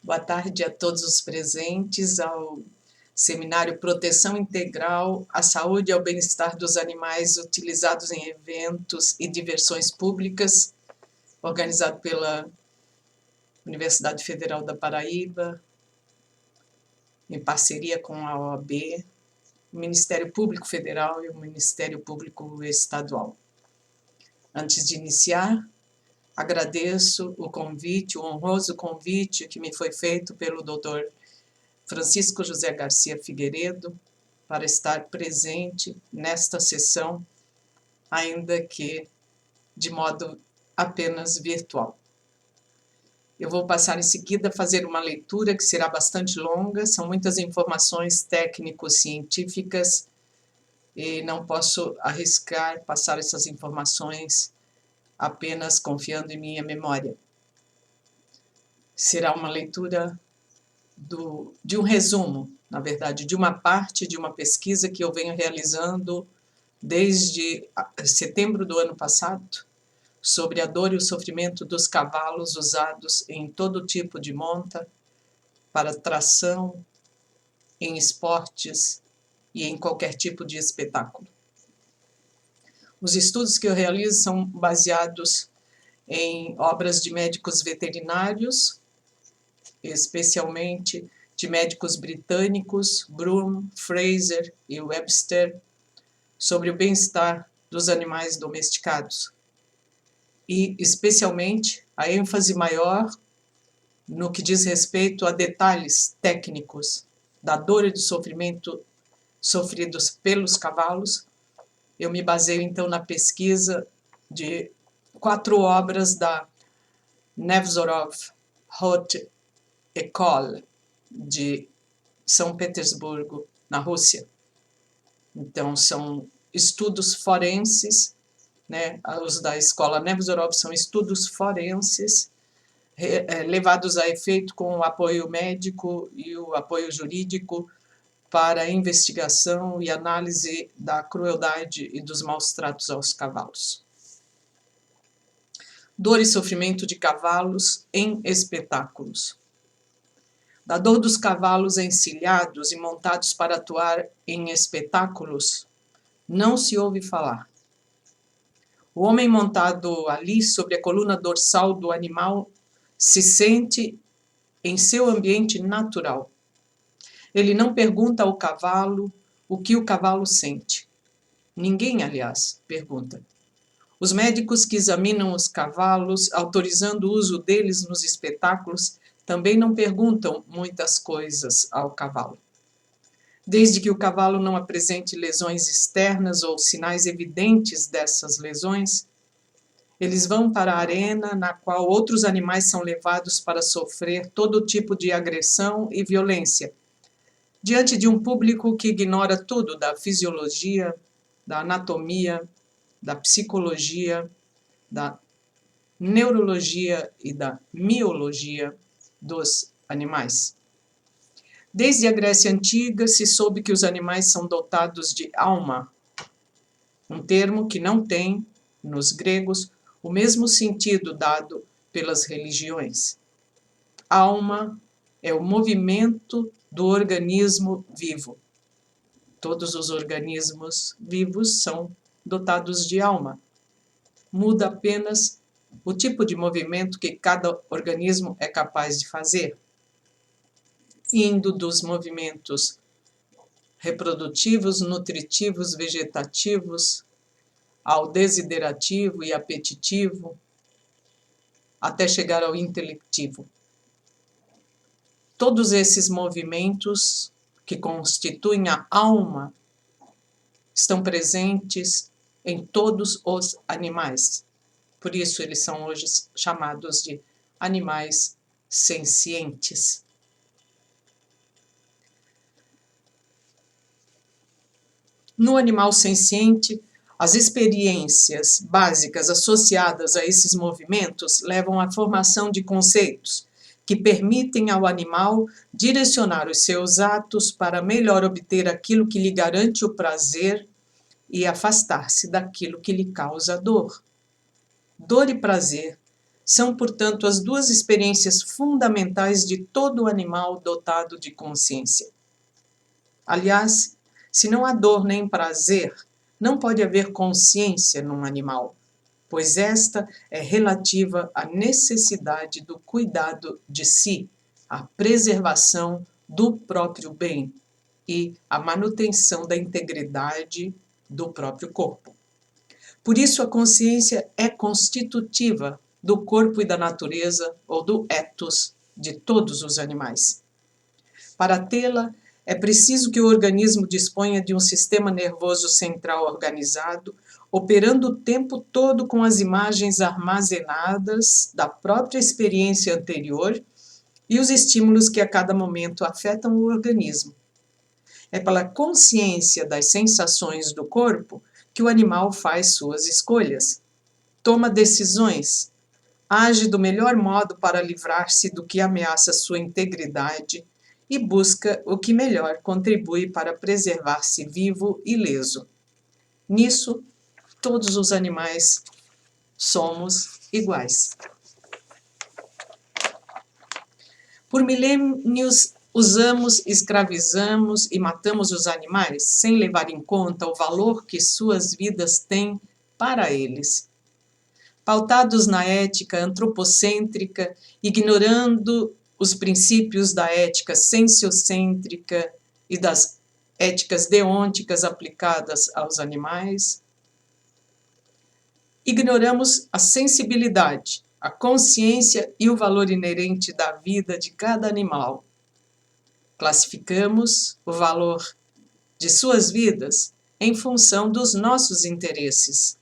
Boa tarde a todos os presentes ao seminário Proteção Integral à Saúde e ao Bem-Estar dos Animais utilizados em eventos e diversões públicas, organizado pela Universidade Federal da Paraíba, em parceria com a OAB, o Ministério Público Federal e o Ministério Público Estadual. Antes de iniciar, agradeço o convite, o honroso convite que me foi feito pelo Dr. Francisco José Garcia Figueiredo para estar presente nesta sessão, ainda que de modo apenas virtual. Eu vou passar em seguida a fazer uma leitura que será bastante longa, são muitas informações técnico-científicas e não posso arriscar passar essas informações apenas confiando em minha memória. Será uma leitura de um resumo, na verdade, de uma parte de uma pesquisa que eu venho realizando desde setembro do ano passado, sobre a dor e o sofrimento dos cavalos usados em todo tipo de monta, para tração, em esportes e em qualquer tipo de espetáculo. Os estudos que eu realizo são baseados em obras de médicos veterinários, especialmente de médicos britânicos, Broom, Fraser e Webster, sobre o bem-estar dos animais domesticados. E, especialmente, a ênfase maior no que diz respeito a detalhes técnicos da dor e do sofrimento sofridos pelos cavalos. Eu me baseio, então, na pesquisa de 4 obras da Nevzorov Haute École de São Petersburgo, na Rússia. Então, são estudos forenses, né? Os da escola Nevzorov são estudos forenses levados a efeito com o apoio médico e o apoio jurídico para a investigação e análise da crueldade e dos maus tratos aos cavalos. Dor e sofrimento de cavalos em espetáculos. Da dor dos cavalos encilhados e montados para atuar em espetáculos, não se ouve falar. O homem montado ali sobre a coluna dorsal do animal se sente em seu ambiente natural. Ele não pergunta ao cavalo o que o cavalo sente. Ninguém, aliás, pergunta. Os médicos que examinam os cavalos, autorizando o uso deles nos espetáculos, também não perguntam muitas coisas ao cavalo. Desde que o cavalo não apresente lesões externas ou sinais evidentes dessas lesões, eles vão para a arena na qual outros animais são levados para sofrer todo tipo de agressão e violência, diante de um público que ignora tudo da fisiologia, da anatomia, da psicologia, da neurologia e da miologia dos animais. Desde a Grécia Antiga se soube que os animais são dotados de alma, um termo que não tem, nos gregos, o mesmo sentido dado pelas religiões. Alma é o movimento do organismo vivo. Todos os organismos vivos são dotados de alma. Muda apenas o tipo de movimento que cada organismo é capaz de fazer, indo dos movimentos reprodutivos, nutritivos, vegetativos, ao desiderativo e apetitivo, até chegar ao intelectivo. Todos esses movimentos que constituem a alma estão presentes em todos os animais. Por isso, eles são hoje chamados de animais sencientes. No animal senciente, as experiências básicas associadas a esses movimentos levam à formação de conceitos que permitem ao animal direcionar os seus atos para melhor obter aquilo que lhe garante o prazer e afastar-se daquilo que lhe causa dor. Dor e prazer são, portanto, as duas experiências fundamentais de todo animal dotado de consciência. Aliás, se não há dor nem prazer, não pode haver consciência num animal, pois esta é relativa à necessidade do cuidado de si, à preservação do próprio bem e à manutenção da integridade do próprio corpo. Por isso, a consciência é constitutiva do corpo e da natureza, ou do ethos, de todos os animais. Para tê-la, é preciso que o organismo disponha de um sistema nervoso central organizado, operando o tempo todo com as imagens armazenadas da própria experiência anterior e os estímulos que a cada momento afetam o organismo. É pela consciência das sensações do corpo que o animal faz suas escolhas, toma decisões, age do melhor modo para livrar-se do que ameaça sua integridade e busca o que melhor contribui para preservar-se vivo e leso. Nisso, todos os animais somos iguais. Por milênios, usamos, escravizamos e matamos os animais sem levar em conta o valor que suas vidas têm para eles. Pautados na ética antropocêntrica, ignorando os princípios da ética sensiocêntrica e das éticas deônticas aplicadas aos animais, ignoramos a sensibilidade, a consciência e o valor inerente da vida de cada animal. Classificamos o valor de suas vidas em função dos nossos interesses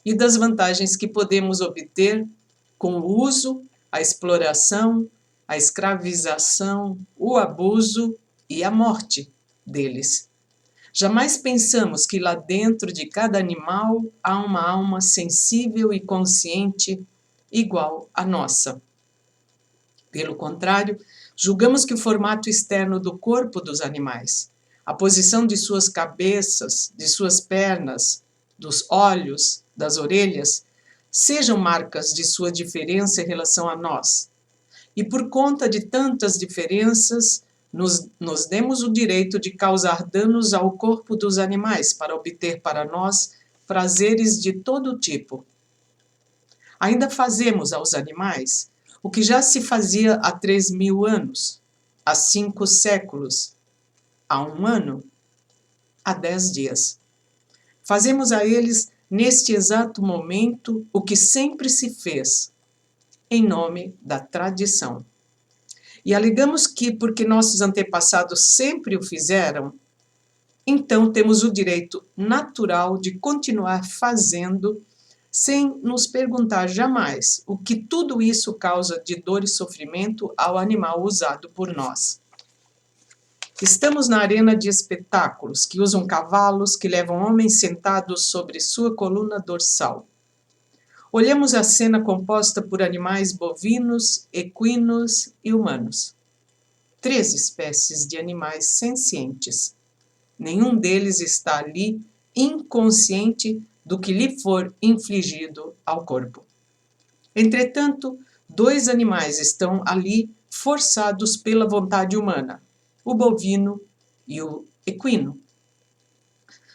e das vantagens que podemos obter com o uso, a exploração, a escravização, o abuso e a morte deles. Jamais pensamos que lá dentro de cada animal há uma alma sensível e consciente igual à nossa. Pelo contrário, julgamos que o formato externo do corpo dos animais, a posição de suas cabeças, de suas pernas, dos olhos, das orelhas, sejam marcas de sua diferença em relação a nós. E por conta de tantas diferenças, nos demos o direito de causar danos ao corpo dos animais para obter para nós prazeres de todo tipo. Ainda fazemos aos animais o que já se fazia há 3.000 anos, há 5 séculos, há 1 ano, há 10 dias. Fazemos a eles, neste exato momento, o que sempre se fez, em nome da tradição. E alegamos que, porque nossos antepassados sempre o fizeram, então temos o direito natural de continuar fazendo, sem nos perguntar jamais o que tudo isso causa de dor e sofrimento ao animal usado por nós. Estamos na arena de espetáculos que usam cavalos que levam homens sentados sobre sua coluna dorsal. Olhamos a cena composta por animais bovinos, equinos e humanos. 3 espécies de animais sencientes. Nenhum deles está ali inconsciente do que lhe for infligido ao corpo. Entretanto, 2 animais estão ali forçados pela vontade humana, o bovino e o equino.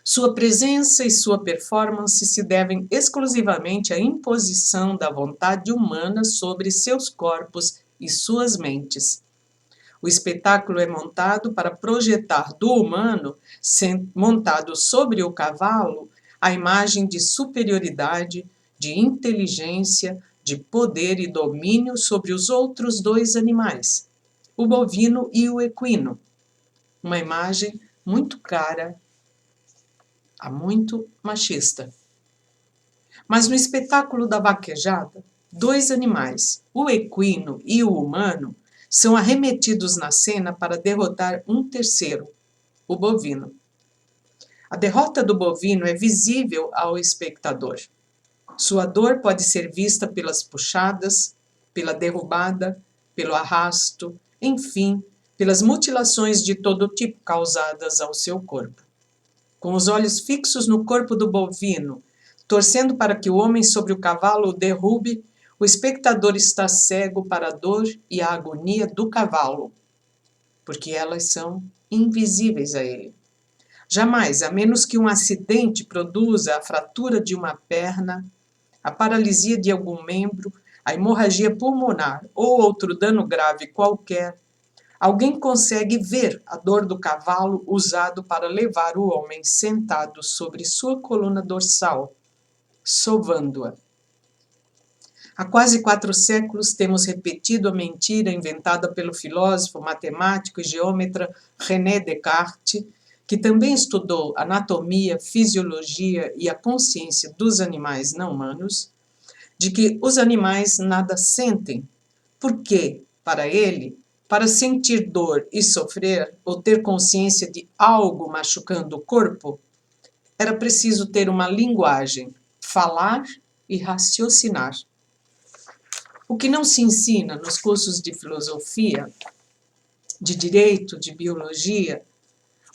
Sua presença e sua performance se devem exclusivamente à imposição da vontade humana sobre seus corpos e suas mentes. O espetáculo é montado para projetar do humano, montado sobre o cavalo, a imagem de superioridade, de inteligência, de poder e domínio sobre os outros 2 animais, o bovino e o equino. Uma imagem muito cara, muito machista. Mas no espetáculo da vaquejada, 2 animais, o equino e o humano, são arremetidos na cena para derrotar um terceiro, o bovino. A derrota do bovino é visível ao espectador. Sua dor pode ser vista pelas puxadas, pela derrubada, pelo arrasto, enfim, pelas mutilações de todo tipo causadas ao seu corpo. Com os olhos fixos no corpo do bovino, torcendo para que o homem sobre o cavalo o derrube, o espectador está cego para a dor e a agonia do cavalo, porque elas são invisíveis a ele. Jamais, a menos que um acidente produza a fratura de uma perna, a paralisia de algum membro, a hemorragia pulmonar ou outro dano grave qualquer, alguém consegue ver a dor do cavalo usado para levar o homem sentado sobre sua coluna dorsal, sovando-a. Há quase 4 séculos temos repetido a mentira inventada pelo filósofo, matemático e geômetra René Descartes, que também estudou anatomia, fisiologia e a consciência dos animais não humanos, de que os animais nada sentem, porque, para ele, para sentir dor e sofrer, ou ter consciência de algo machucando o corpo, era preciso ter uma linguagem, falar e raciocinar. O que não se ensina nos cursos de filosofia, de direito, de biologia,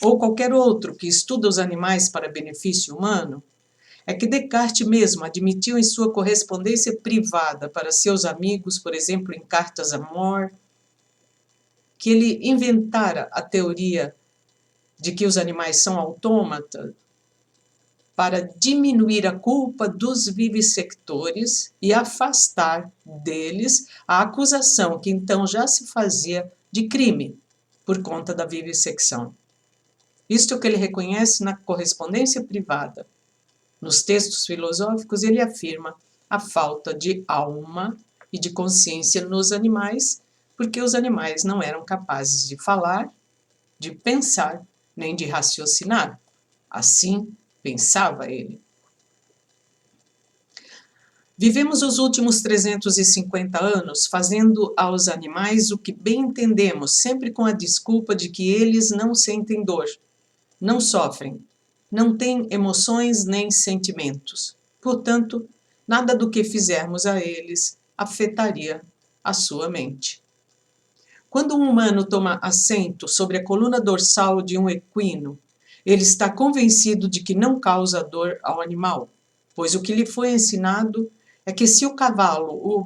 ou qualquer outro que estuda os animais para benefício humano, é que Descartes mesmo admitiu em sua correspondência privada para seus amigos, por exemplo, em cartas amor, que ele inventara a teoria de que os animais são autômatas para diminuir a culpa dos vivissectores e afastar deles a acusação que então já se fazia de crime por conta da vivissecção. Isto é o que ele reconhece na correspondência privada. Nos textos filosóficos ele afirma a falta de alma e de consciência nos animais, porque os animais não eram capazes de falar, de pensar, nem de raciocinar. Assim pensava ele. Vivemos os últimos 350 anos fazendo aos animais o que bem entendemos, sempre com a desculpa de que eles não sentem dor, não sofrem, não têm emoções nem sentimentos. Portanto, nada do que fizermos a eles afetaria a sua mente. Quando um humano toma assento sobre a coluna dorsal de um equino, ele está convencido de que não causa dor ao animal, pois o que lhe foi ensinado é que se o cavalo o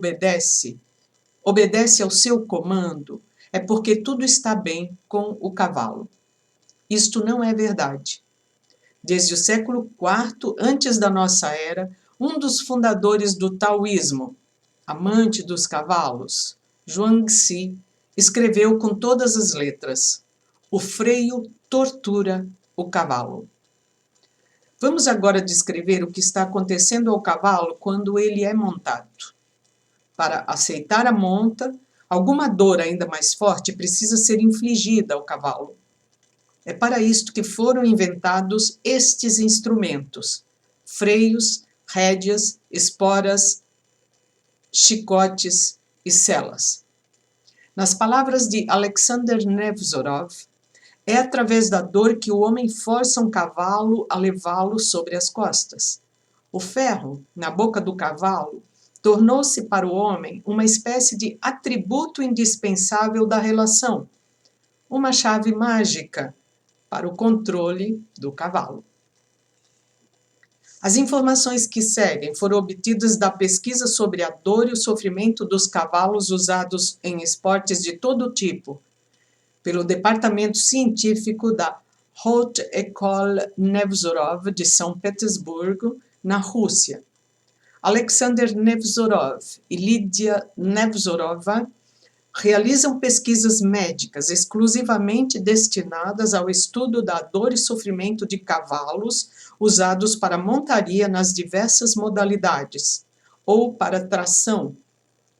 obedece ao seu comando, é porque tudo está bem com o cavalo. Isto não é verdade. Desde o século IV antes da nossa era, um dos fundadores do taoísmo, amante dos cavalos, Zhuangzi, escreveu com todas as letras: o freio tortura o cavalo. Vamos agora descrever o que está acontecendo ao cavalo quando ele é montado. Para aceitar a monta, alguma dor ainda mais forte precisa ser infligida ao cavalo. É para isto que foram inventados estes instrumentos: freios, rédeas, esporas, chicotes e selas. Nas palavras de Alexander Nevzorov, é através da dor que o homem força um cavalo a levá-lo sobre as costas. O ferro, na boca do cavalo, tornou-se para o homem uma espécie de atributo indispensável da relação, uma chave mágica para o controle do cavalo. As informações que seguem foram obtidas da pesquisa sobre a dor e o sofrimento dos cavalos usados em esportes de todo tipo, pelo Departamento Científico da Haute École Nevzorov de São Petersburgo, na Rússia. Alexander Nevzorov e Lídia Nevzorova realizam pesquisas médicas exclusivamente destinadas ao estudo da dor e sofrimento de cavalos usados para montaria nas diversas modalidades, ou para tração,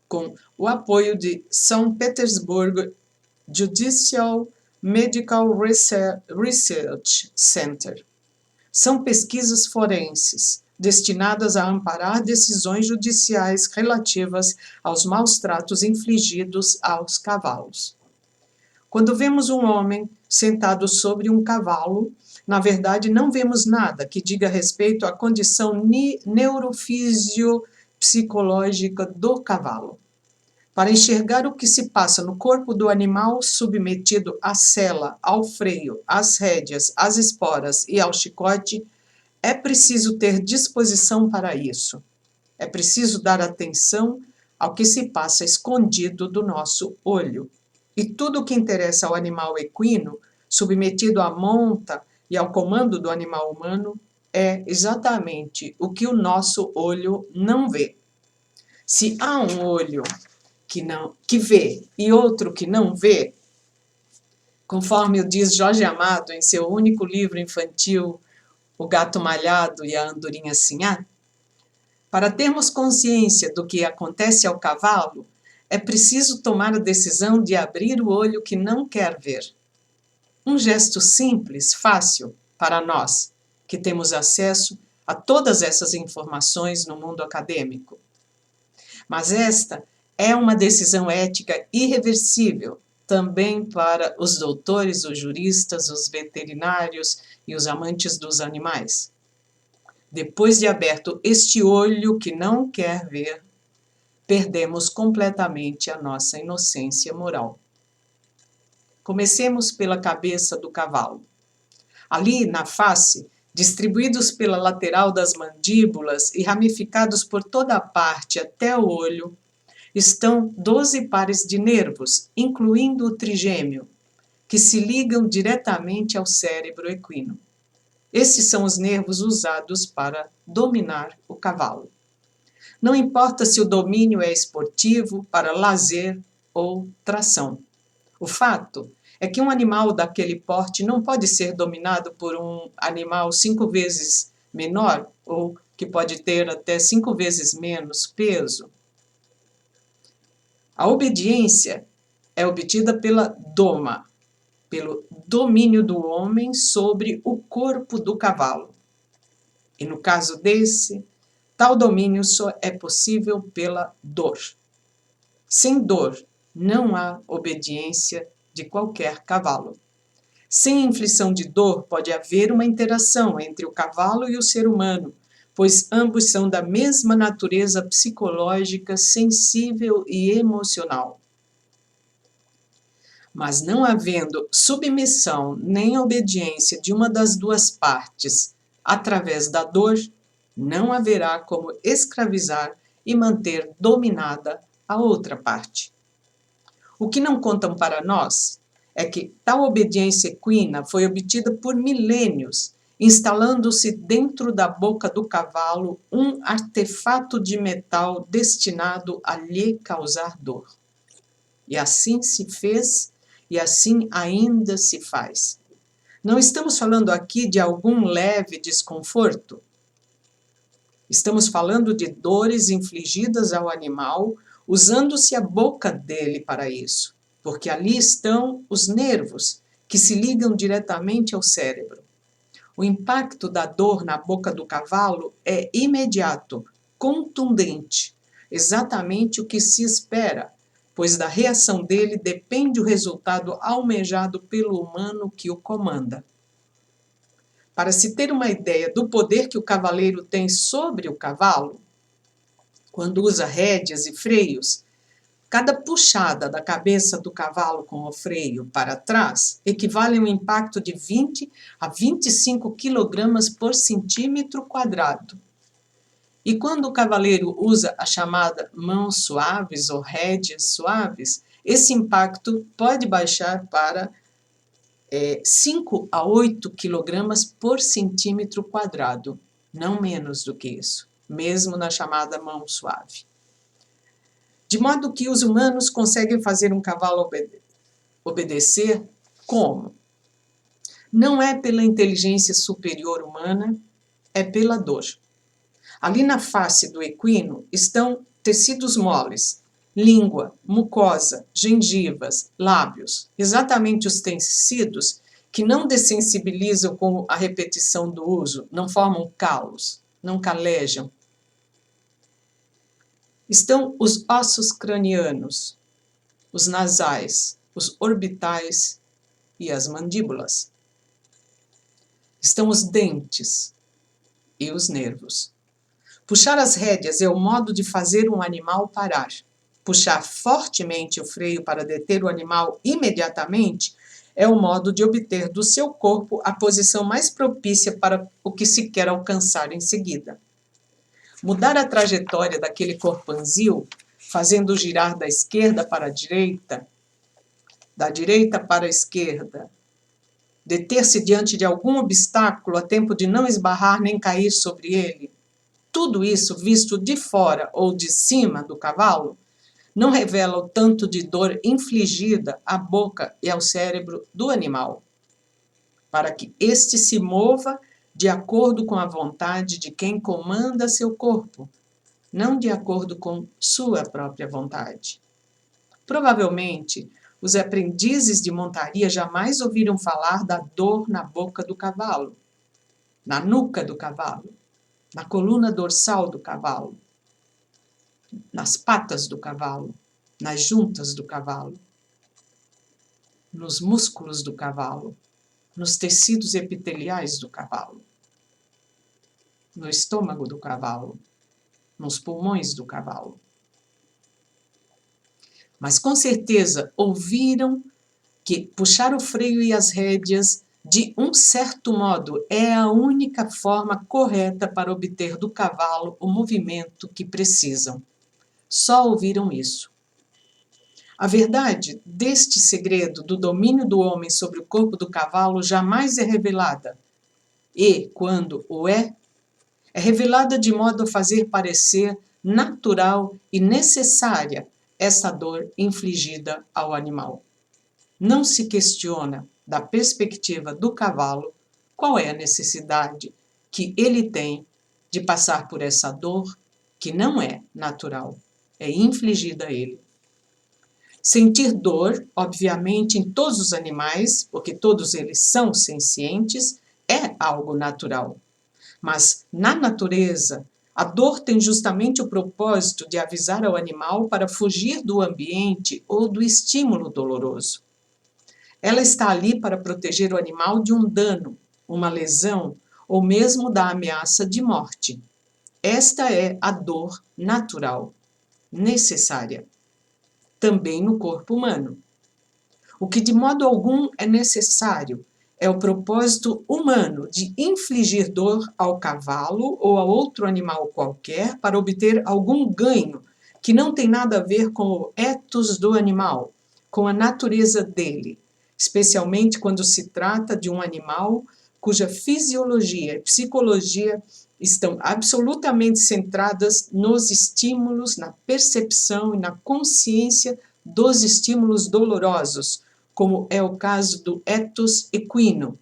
com o apoio de São Petersburgo Judicial Medical Research Center. São pesquisas forenses, destinadas a amparar decisões judiciais relativas aos maus-tratos infligidos aos cavalos. Quando vemos um homem sentado sobre um cavalo, na verdade não vemos nada que diga respeito à condição neurofisiopsicológica do cavalo. Para enxergar o que se passa no corpo do animal submetido à sela, ao freio, às rédeas, às esporas e ao chicote, é preciso ter disposição para isso. É preciso dar atenção ao que se passa escondido do nosso olho. E tudo o que interessa ao animal equino, submetido à monta e ao comando do animal humano, é exatamente o que o nosso olho não vê. Se há um olho que vê e outro que não vê, conforme o diz Jorge Amado em seu único livro infantil, O Gato Malhado e a Andorinha Sinhá, para termos consciência do que acontece ao cavalo, é preciso tomar a decisão de abrir o olho que não quer ver. Um gesto simples, fácil, para nós, que temos acesso a todas essas informações no mundo acadêmico. Mas esta é uma decisão ética irreversível, também para os doutores, os juristas, os veterinários e os amantes dos animais. Depois de aberto este olho que não quer ver, perdemos completamente a nossa inocência moral. Comecemos pela cabeça do cavalo. Ali, na face, distribuídos pela lateral das mandíbulas e ramificados por toda a parte até o olho, estão 12 pares de nervos, incluindo o trigêmeo, que se ligam diretamente ao cérebro equino. Esses são os nervos usados para dominar o cavalo. Não importa se o domínio é esportivo, para lazer ou tração. O fato é que um animal daquele porte não pode ser dominado por um animal 5 vezes menor ou que pode ter até 5 vezes menos peso. A obediência é obtida pela doma, pelo domínio do homem sobre o corpo do cavalo. E no caso desse, tal domínio só é possível pela dor. Sem dor, não há obediência de qualquer cavalo. Sem inflição de dor, pode haver uma interação entre o cavalo e o ser humano, pois ambos são da mesma natureza psicológica, sensível e emocional. Mas não havendo submissão nem obediência de uma das duas partes através da dor, não haverá como escravizar e manter dominada a outra parte. O que não contam para nós é que tal obediência equina foi obtida por milênios, instalando-se dentro da boca do cavalo um artefato de metal destinado a lhe causar dor. E assim se fez, e assim ainda se faz. Não estamos falando aqui de algum leve desconforto. Estamos falando de dores infligidas ao animal, usando-se a boca dele para isso, porque ali estão os nervos que se ligam diretamente ao cérebro. O impacto da dor na boca do cavalo é imediato, contundente, exatamente o que se espera, pois da reação dele depende o resultado almejado pelo humano que o comanda. Para se ter uma ideia do poder que o cavaleiro tem sobre o cavalo, quando usa rédeas e freios, cada puxada da cabeça do cavalo com o freio para trás equivale a um impacto de 20 a 25 kg por centímetro quadrado. E quando o cavaleiro usa a chamada mãos suaves ou rédeas suaves, esse impacto pode baixar para 5 a 8 kg por centímetro quadrado, não menos do que isso, mesmo na chamada mão suave. De modo que os humanos conseguem fazer um cavalo obedecer como? Não é pela inteligência superior humana, é pela dor. Ali na face do equino estão tecidos moles, língua, mucosa, gengivas, lábios, exatamente os tecidos que não dessensibilizam com a repetição do uso, não formam calos, não calejam. Estão os ossos cranianos, os nasais, os orbitais e as mandíbulas. Estão os dentes e os nervos. Puxar as rédeas é o modo de fazer um animal parar. Puxar fortemente o freio para deter o animal imediatamente é o modo de obter do seu corpo a posição mais propícia para o que se quer alcançar em seguida. Mudar a trajetória daquele corpanzil fazendo girar da esquerda para a direita, da direita para a esquerda, deter-se diante de algum obstáculo a tempo de não esbarrar nem cair sobre ele, tudo isso visto de fora ou de cima do cavalo, não revela o tanto de dor infligida à boca e ao cérebro do animal, para que este se mova de acordo com a vontade de quem comanda seu corpo, não de acordo com sua própria vontade. Provavelmente, os aprendizes de montaria jamais ouviram falar da dor na boca do cavalo, na nuca do cavalo, na coluna dorsal do cavalo, nas patas do cavalo, nas juntas do cavalo, nos músculos do cavalo, nos tecidos epiteliais do cavalo, no estômago do cavalo, nos pulmões do cavalo. Mas com certeza ouviram que puxar o freio e as rédeas de um certo modo é a única forma correta para obter do cavalo o movimento que precisam. Só ouviram isso. A verdade deste segredo do domínio do homem sobre o corpo do cavalo jamais é revelada. E, quando o é revelada de modo a fazer parecer natural e necessária essa dor infligida ao animal. Não se questiona, da perspectiva do cavalo, qual é a necessidade que ele tem de passar por essa dor que não é natural, é infligida a ele. Sentir dor, obviamente, em todos os animais, porque todos eles são sencientes, é algo natural. Mas, na natureza, a dor tem justamente o propósito de avisar ao animal para fugir do ambiente ou do estímulo doloroso. Ela está ali para proteger o animal de um dano, uma lesão ou mesmo da ameaça de morte. Esta é a dor natural, necessária, também no corpo humano. O que de modo algum é necessário é o propósito humano de infligir dor ao cavalo ou a outro animal qualquer para obter algum ganho que não tem nada a ver com o ethos do animal, com a natureza dele, especialmente quando se trata de um animal cuja fisiologia e psicologia estão absolutamente centradas nos estímulos, na percepção e na consciência dos estímulos dolorosos, como é o caso do ethos equino,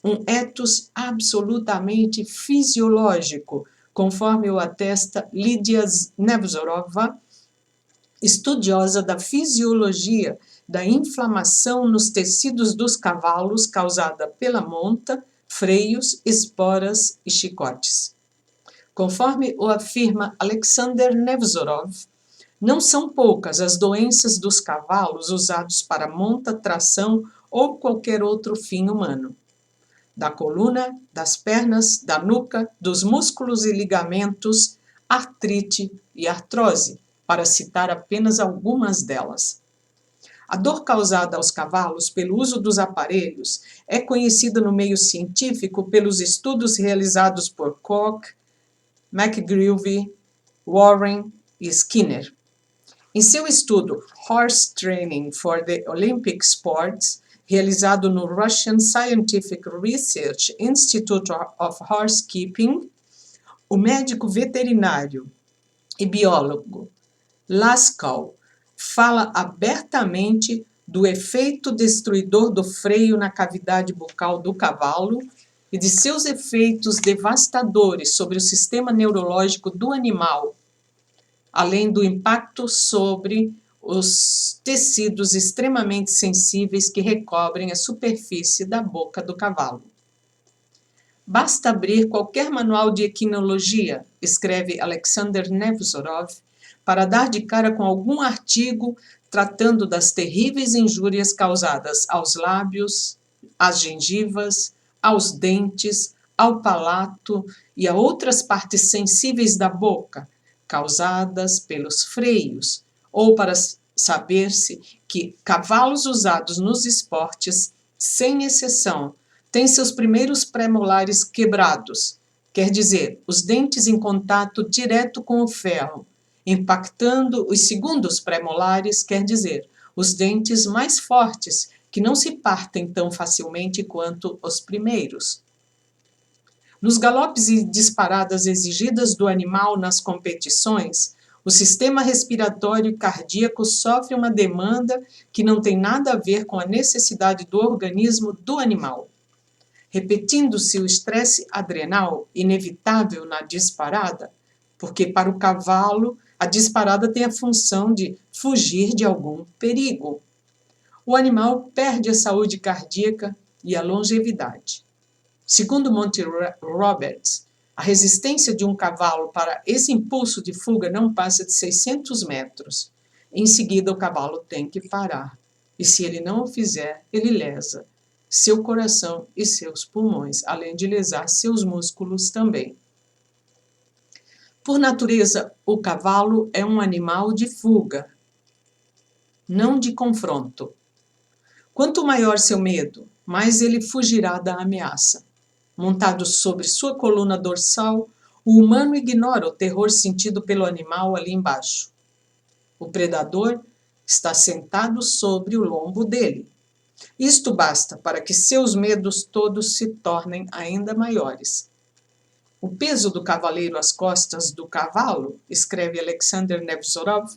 um ethos absolutamente fisiológico, conforme o atesta Lídia Nevzorova, estudiosa da fisiologia da inflamação nos tecidos dos cavalos causada pela monta, freios, esporas e chicotes. Conforme o afirma Alexander Nevzorov, não são poucas as doenças dos cavalos usados para monta, tração ou qualquer outro fim humano. Da coluna, das pernas, da nuca, dos músculos e ligamentos, artrite e artrose, para citar apenas algumas delas. A dor causada aos cavalos pelo uso dos aparelhos é conhecida no meio científico pelos estudos realizados por Koch, McGreevy, Warren e Skinner. Em seu estudo Horse Training for the Olympic Sports, realizado no Russian Scientific Research Institute of Horsekeeping, o médico veterinário e biólogo Laskow fala abertamente do efeito destruidor do freio na cavidade bucal do cavalo e de seus efeitos devastadores sobre o sistema neurológico do animal, além do impacto sobre os tecidos extremamente sensíveis que recobrem a superfície da boca do cavalo. Basta abrir qualquer manual de equinologia, escreve Alexander Nevzorov, para dar de cara com algum artigo tratando das terríveis injúrias causadas aos lábios, às gengivas, aos dentes, ao palato e a outras partes sensíveis da boca, causadas pelos freios, ou para saber-se que cavalos usados nos esportes, sem exceção, têm seus primeiros pré-molares quebrados, quer dizer, os dentes em contato direto com o ferro, impactando os segundos premolares, quer dizer, os dentes mais fortes, que não se partem tão facilmente quanto os primeiros. Nos galopes e disparadas exigidas do animal nas competições, o sistema respiratório e cardíaco sofre uma demanda que não tem nada a ver com a necessidade do organismo do animal. Repetindo-se o estresse adrenal inevitável na disparada, porque para o cavalo a disparada tem a função de fugir de algum perigo. O animal perde a saúde cardíaca e a longevidade. Segundo Monty Roberts, a resistência de um cavalo para esse impulso de fuga não passa de 600 metros. Em seguida, o cavalo tem que parar. E se ele não o fizer, ele lesa seu coração e seus pulmões, além de lesar seus músculos também. Por natureza, o cavalo é um animal de fuga, não de confronto. Quanto maior seu medo, mais ele fugirá da ameaça. Montado sobre sua coluna dorsal, o humano ignora o terror sentido pelo animal ali embaixo. O predador está sentado sobre o lombo dele. Isto basta para que seus medos todos se tornem ainda maiores. O peso do cavaleiro às costas do cavalo, escreve Alexander Nevzorov,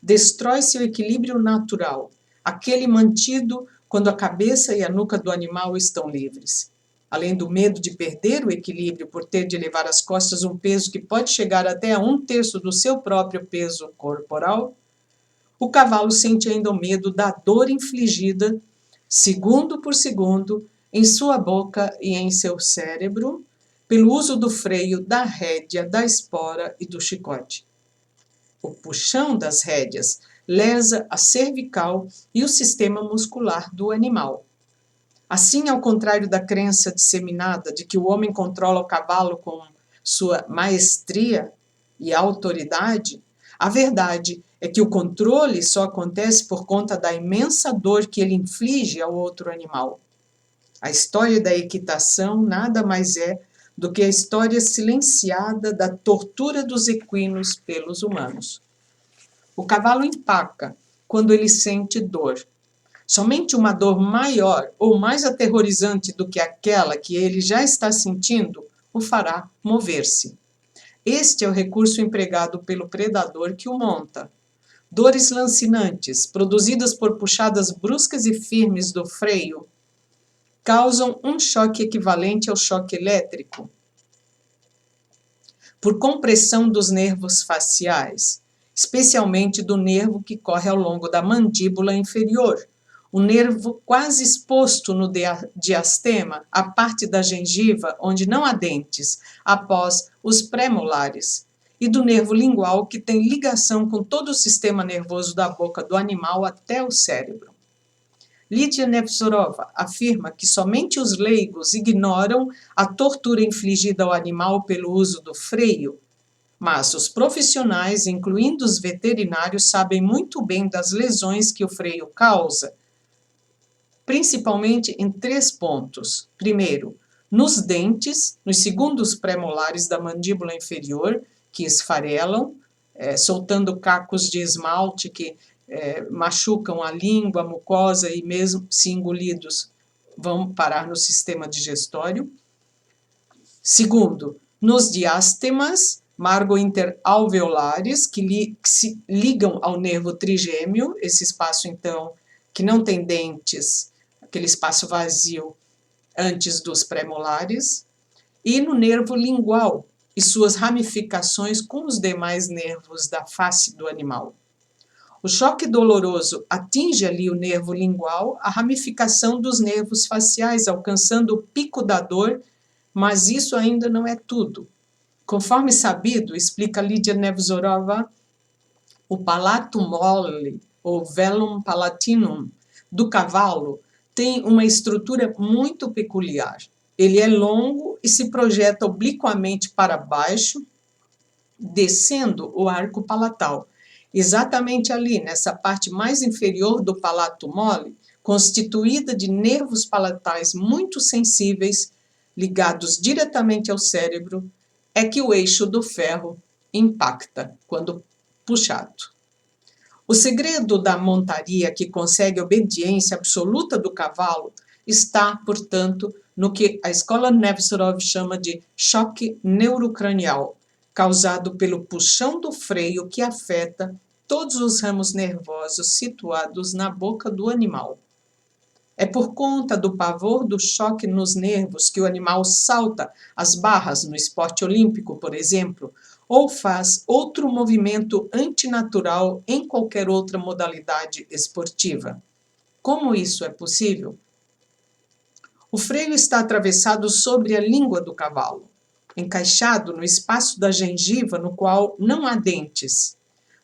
destrói seu equilíbrio natural, aquele mantido quando a cabeça e a nuca do animal estão livres. Além do medo de perder o equilíbrio por ter de levar às costas um peso que pode chegar até a 1/3 do seu próprio peso corporal, o cavalo sente ainda o medo da dor infligida, segundo por segundo, em sua boca e em seu cérebro, pelo uso do freio, da rédea, da espora e do chicote. O puxão das rédeas lesa a cervical e o sistema muscular do animal. Assim, ao contrário da crença disseminada de que o homem controla o cavalo com sua maestria e autoridade, a verdade é que o controle só acontece por conta da imensa dor que ele inflige ao outro animal. A história da equitação nada mais é do que a história silenciada da tortura dos equinos pelos humanos. O cavalo empaca quando ele sente dor. Somente uma dor maior ou mais aterrorizante do que aquela que ele já está sentindo o fará mover-se. Este é o recurso empregado pelo predador que o monta. Dores lancinantes, produzidas por puxadas bruscas e firmes do freio, causam um choque equivalente ao choque elétrico. Por compressão dos nervos faciais, especialmente do nervo que corre ao longo da mandíbula inferior, o nervo quase exposto no diastema, a parte da gengiva onde não há dentes, após os premolares, e do nervo lingual que tem ligação com todo o sistema nervoso da boca do animal até o cérebro. Lídia Nevzorova afirma que somente os leigos ignoram a tortura infligida ao animal pelo uso do freio, mas os profissionais, incluindo os veterinários, sabem muito bem das lesões que o freio causa, principalmente em 3 pontos. Primeiro, nos dentes, nos segundos premolares da mandíbula inferior, que esfarelam, soltando cacos de esmalte que machucam a língua, a mucosa e mesmo se engolidos vão parar no sistema digestório. Segundo, nos diástemas margo-interalveolares que se ligam ao nervo trigêmeo, esse espaço então que não tem dentes, aquele espaço vazio antes dos premolares, e no nervo lingual e suas ramificações com os demais nervos da face do animal. O choque doloroso atinge ali o nervo lingual, a ramificação dos nervos faciais, alcançando o pico da dor, mas isso ainda não é tudo. Conforme sabido, explica Lídia Nevzorova, o palato mole, ou velum palatinum, do cavalo, tem uma estrutura muito peculiar. Ele é longo e se projeta obliquamente para baixo, descendo o arco palatal. Exatamente ali, nessa parte mais inferior do palato mole, constituída de nervos palatais muito sensíveis, ligados diretamente ao cérebro, é que o eixo do ferro impacta quando puxado. O segredo da montaria que consegue a obediência absoluta do cavalo está, portanto, no que a escola Nevesorov chama de choque neurocranial, causado pelo puxão do freio que afeta todos os ramos nervosos situados na boca do animal. É por conta do pavor do choque nos nervos que o animal salta as barras no esporte olímpico, por exemplo, ou faz outro movimento antinatural em qualquer outra modalidade esportiva. Como isso é possível? O freio está atravessado sobre a língua do cavalo, encaixado no espaço da gengiva no qual não há dentes,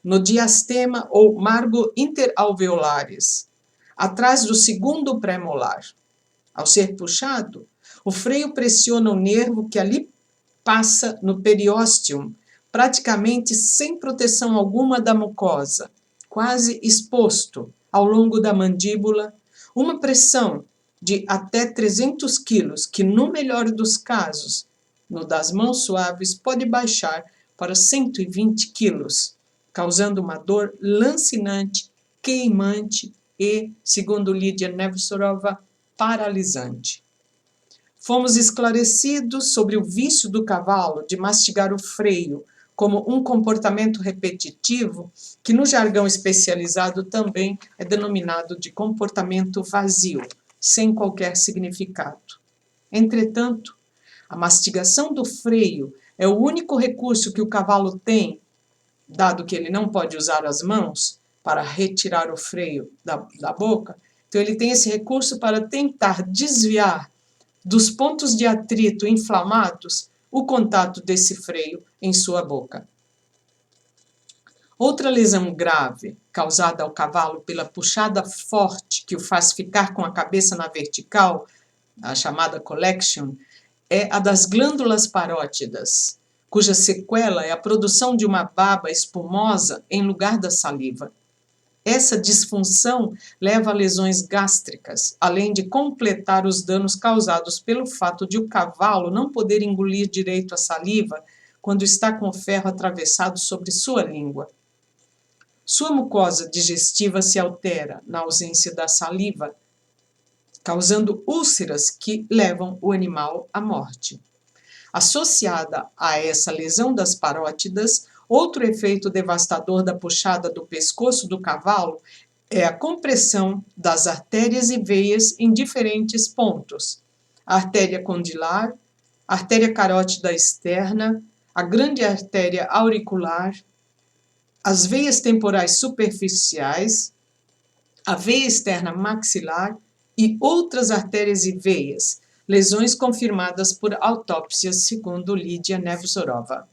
no diastema ou margo interalveolares, atrás do segundo pré-molar. Ao ser puxado, o freio pressiona o nervo que ali passa no periósteo, praticamente sem proteção alguma da mucosa, quase exposto ao longo da mandíbula, uma pressão de até 300 quilos, que no melhor dos casos, no das mãos suaves, pode baixar para 120 quilos, causando uma dor lancinante, queimante e, segundo Lídia Nevesorova, paralisante. Fomos esclarecidos sobre o vício do cavalo de mastigar o freio como um comportamento repetitivo, que no jargão especializado também é denominado de comportamento vazio, sem qualquer significado. Entretanto, a mastigação do freio é o único recurso que o cavalo tem, dado que ele não pode usar as mãos para retirar o freio da boca, então ele tem esse recurso para tentar desviar dos pontos de atrito inflamados o contato desse freio em sua boca. Outra lesão grave causada ao cavalo pela puxada forte que o faz ficar com a cabeça na vertical, a chamada collection, é a das glândulas parótidas, cuja sequela é a produção de uma baba espumosa em lugar da saliva. Essa disfunção leva a lesões gástricas, além de completar os danos causados pelo fato de o cavalo não poder engolir direito a saliva quando está com o ferro atravessado sobre sua língua. Sua mucosa digestiva se altera na ausência da saliva, causando úlceras que levam o animal à morte. Associada a essa lesão das parótidas, outro efeito devastador da puxada do pescoço do cavalo é a compressão das artérias e veias em diferentes pontos: a artéria condilar, a artéria carótida externa, a grande artéria auricular, as veias temporais superficiais, a veia externa maxilar e outras artérias e veias, lesões confirmadas por autópsias, segundo Lídia Nevesorova.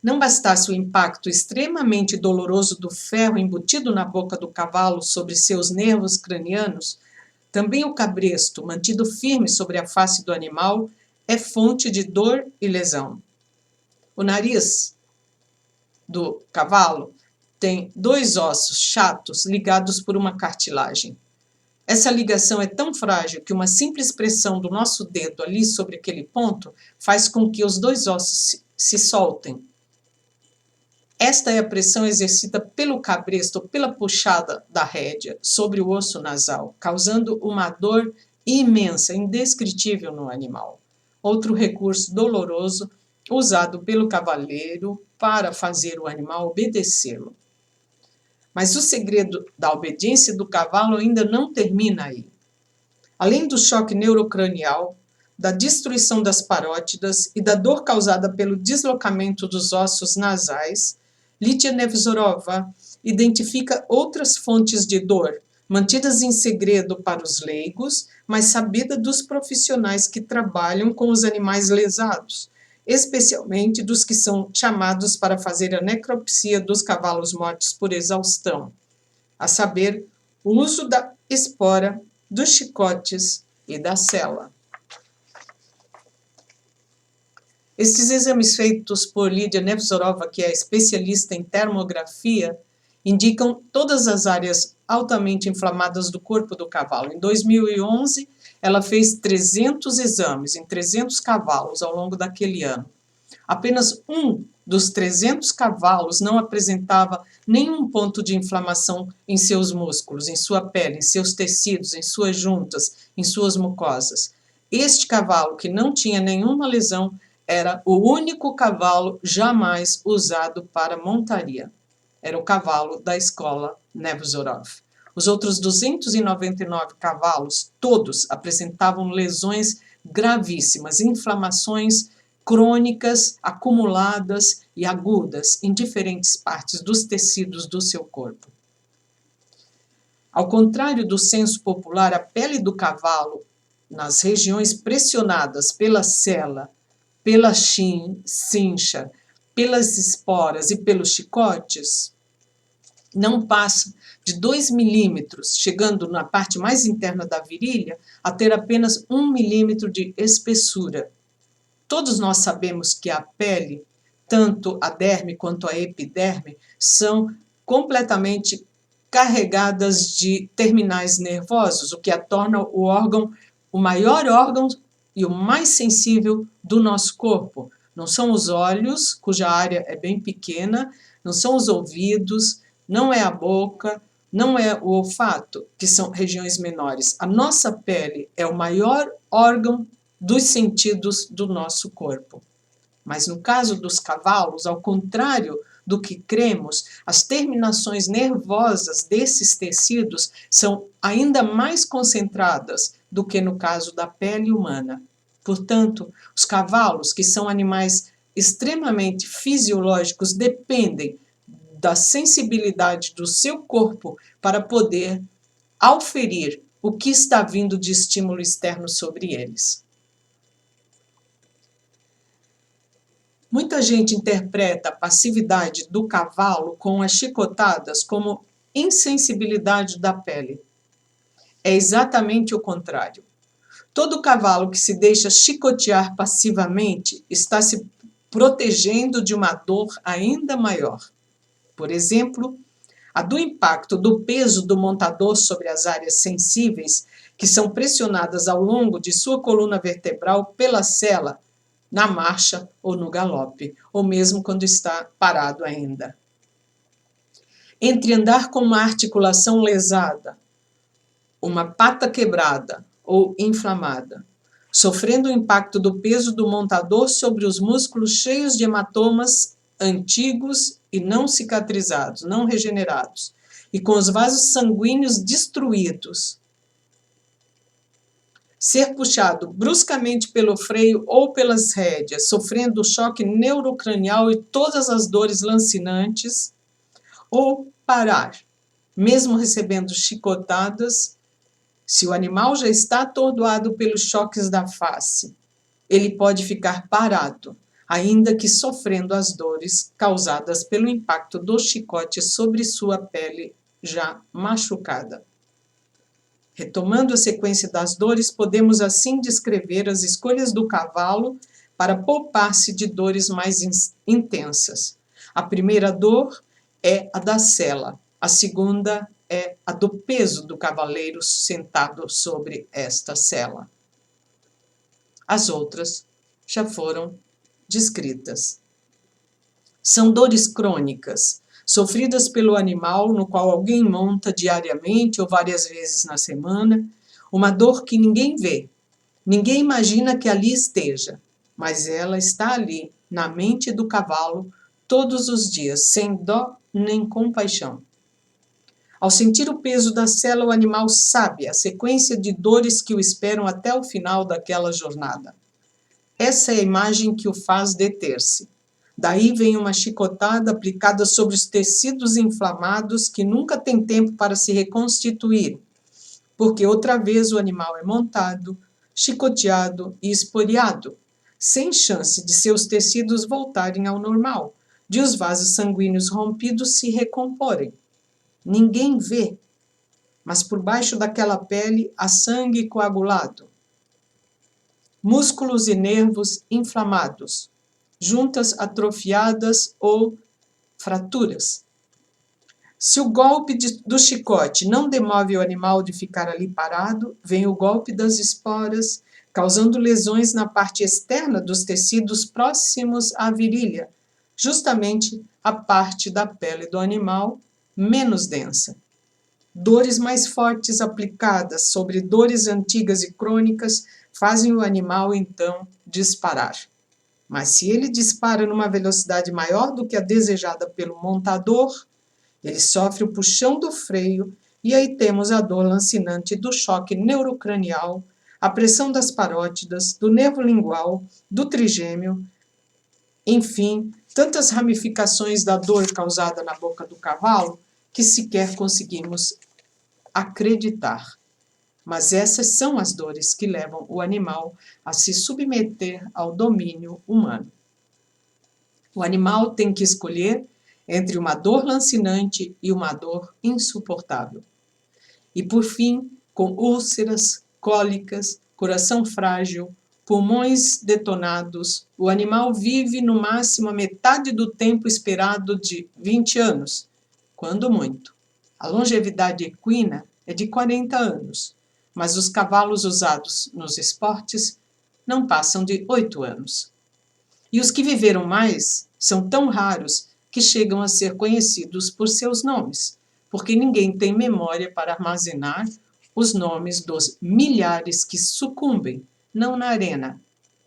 Não bastasse o impacto extremamente doloroso do ferro embutido na boca do cavalo sobre seus nervos cranianos, também o cabresto, mantido firme sobre a face do animal, é fonte de dor e lesão. O nariz do cavalo tem 2 ossos chatos ligados por uma cartilagem. Essa ligação é tão frágil que uma simples pressão do nosso dedo ali sobre aquele ponto faz com que os 2 ossos se soltem. Esta é a pressão exercida pelo cabresto ou pela puxada da rédea sobre o osso nasal, causando uma dor imensa, indescritível no animal. Outro recurso doloroso usado pelo cavaleiro para fazer o animal obedecê-lo. Mas o segredo da obediência do cavalo ainda não termina aí. Além do choque neurocranial, da destruição das parótidas e da dor causada pelo deslocamento dos ossos nasais, Lídia Nevesorova identifica outras fontes de dor, mantidas em segredo para os leigos, mas sabida dos profissionais que trabalham com os animais lesados, especialmente dos que são chamados para fazer a necropsia dos cavalos mortos por exaustão, a saber, o uso da espora, dos chicotes e da sela. Estes exames feitos por Lídia Nevesorova, que é especialista em termografia, indicam todas as áreas altamente inflamadas do corpo do cavalo. Em 2011, ela fez 300 exames em 300 cavalos ao longo daquele ano. Apenas um dos 300 cavalos não apresentava nenhum ponto de inflamação em seus músculos, em sua pele, em seus tecidos, em suas juntas, em suas mucosas. Este cavalo, que não tinha nenhuma lesão, era o único cavalo jamais usado para montaria. Era o cavalo da escola Nevzorov. Os outros 299 cavalos, todos apresentavam lesões gravíssimas, inflamações crônicas, acumuladas e agudas em diferentes partes dos tecidos do seu corpo. Ao contrário do senso popular, a pele do cavalo, nas regiões pressionadas pela sela, pela cincha, pelas esporas e pelos chicotes, não passa de 2 milímetros, chegando na parte mais interna da virilha a ter apenas 1 milímetro de espessura. Todos nós sabemos que a pele, tanto a derme quanto a epiderme, são completamente carregadas de terminais nervosos, o que a torna o maior órgão e o mais sensível do nosso corpo. Não são os olhos, cuja área é bem pequena, não são os ouvidos, não é a boca, não é o olfato, que são regiões menores. A nossa pele é o maior órgão dos sentidos do nosso corpo. Mas no caso dos cavalos, ao contrário do que cremos, as terminações nervosas desses tecidos são ainda mais concentradas do que no caso da pele humana. Portanto, os cavalos, que são animais extremamente fisiológicos, dependem da sensibilidade do seu corpo para poder auferir o que está vindo de estímulo externo sobre eles. Muita gente interpreta a passividade do cavalo com as chicotadas como insensibilidade da pele. É exatamente o contrário. Todo cavalo que se deixa chicotear passivamente está se protegendo de uma dor ainda maior. Por exemplo, a do impacto do peso do montador sobre as áreas sensíveis, que são pressionadas ao longo de sua coluna vertebral pela sela, na marcha ou no galope, ou mesmo quando está parado ainda. Entre andar com uma articulação lesada, uma pata quebrada ou inflamada, sofrendo o impacto do peso do montador sobre os músculos cheios de hematomas antigos e não cicatrizados, não regenerados, e com os vasos sanguíneos destruídos, ser puxado bruscamente pelo freio ou pelas rédeas, sofrendo o choque neurocranial e todas as dores lancinantes, ou parar, mesmo recebendo chicotadas, se o animal já está atordoado pelos choques da face, ele pode ficar parado, ainda que sofrendo as dores causadas pelo impacto do chicote sobre sua pele já machucada. Retomando a sequência das dores, podemos assim descrever as escolhas do cavalo para poupar-se de dores mais intensas. A primeira dor é a da sela, a segunda é a do peso do cavaleiro sentado sobre esta sela. As outras já foram descritas. São dores crônicas, sofridas pelo animal no qual alguém monta diariamente ou várias vezes na semana, uma dor que ninguém vê, ninguém imagina que ali esteja, mas ela está ali, na mente do cavalo, todos os dias, sem dó nem compaixão. Ao sentir o peso da sela, o animal sabe a sequência de dores que o esperam até o final daquela jornada. Essa é a imagem que o faz deter-se. Daí vem uma chicotada aplicada sobre os tecidos inflamados que nunca tem tempo para se reconstituir, porque outra vez o animal é montado, chicoteado e esporiado, sem chance de seus tecidos voltarem ao normal, de os vasos sanguíneos rompidos se recomporem. Ninguém vê, mas por baixo daquela pele há sangue coagulado, músculos e nervos inflamados, juntas atrofiadas ou fraturas. Se o golpe do chicote não demove o animal de ficar ali parado, vem o golpe das esporas, causando lesões na parte externa dos tecidos próximos à virilha, justamente a parte da pele do animal menos densa. Dores mais fortes aplicadas sobre dores antigas e crônicas fazem o animal, então, disparar. Mas se ele dispara numa velocidade maior do que a desejada pelo montador, ele sofre o puxão do freio e aí temos a dor lancinante do choque neurocranial, a pressão das parótidas, do nervo lingual, do trigêmeo, enfim, tantas ramificações da dor causada na boca do cavalo que sequer conseguimos acreditar. Mas essas são as dores que levam o animal a se submeter ao domínio humano. O animal tem que escolher entre uma dor lancinante e uma dor insuportável. E por fim, com úlceras, cólicas, coração frágil, pulmões detonados, o animal vive no máximo a metade do tempo esperado de 20 anos, quando muito. A longevidade equina é de 40 anos, mas os cavalos usados nos esportes não passam de 8 anos. E os que viveram mais são tão raros que chegam a ser conhecidos por seus nomes, porque ninguém tem memória para armazenar os nomes dos milhares que sucumbem, não na arena,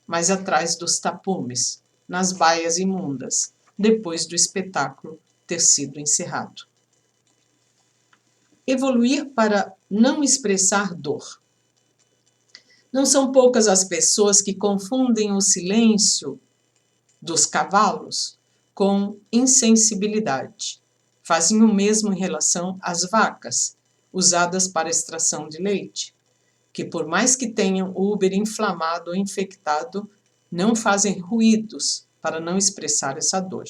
mas atrás dos tapumes, nas baias imundas, depois do espetáculo ter sido encerrado. Evoluir para não expressar dor. Não são poucas as pessoas que confundem o silêncio dos cavalos com insensibilidade. Fazem o mesmo em relação às vacas, usadas para extração de leite, que por mais que tenham o úbere inflamado ou infectado, não fazem ruídos para não expressar essa dor.